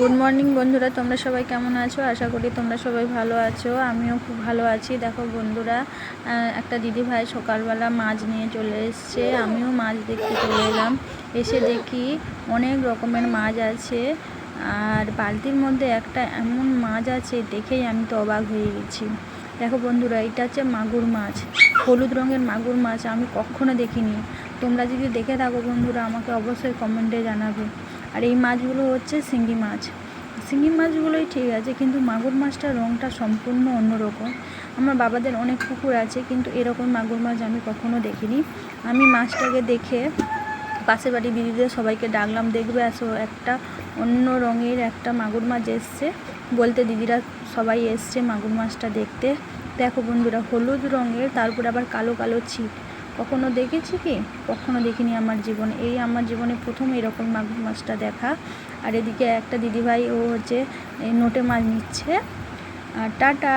Good morning বন্ধুরা, তোমরা সবাই কেমন আছো? আশা করি তোমরা সবাই ভালো আছো। আমিও খুব ভালো আছি। দেখো বন্ধুরা, একটা দিদি ভাই সকালবেলা মাছ নিয়ে চলে এসছে। আমিও মাছ দেখতে চলে এলাম। এসে দেখি অনেক রকমের মাছ আছে, আর বালতির মধ্যে একটা এমন মাছ আছে, দেখেই আমি তো অবাক হয়ে গেছি। দেখো বন্ধুরা, এটা হচ্ছে মাগুর মাছ, হলুদ রঙের মাগুর মাছ। আমি কখনো দেখিনি। তোমরা যদি দেখে থাকো বন্ধুরা, আমাকে অবশ্যই কমেন্টে জানাবে। আর এই মাছগুলো হচ্ছে শিঙি মাছ। শিঙি মাছগুলোই ঠিক আছে, কিন্তু মাগুর মাছটার রঙটা সম্পূর্ণ অন্যরকম। আমার বাবাদের অনেক পুকুর আছে, কিন্তু এরকম মাগুর মাছ আমি কখনো দেখিনি। আমি মাছটাকে দেখে পাশের বাড়ি দিদিদের সবাইকে ডাকলাম, দেখবে আসো, একটা অন্য রঙের একটা মাগুর মাছ এসছে। বলতে দিদিরা সবাই এসছে মাগুর মাছটা দেখতে। দেখো বন্ধুরা, হলুদ রঙের, তারপরে আবার কালো কালো ছিট। কখনো দেখেছি কি? কখনো দেখিনি আমার জীবনে। আমার জীবনে প্রথম এরকম মাগুর মাছটা দেখা। আর এদিকে একটা দিদিভাই, ও হচ্ছে নোটে মাছ নিচ্ছে। আর টাটা।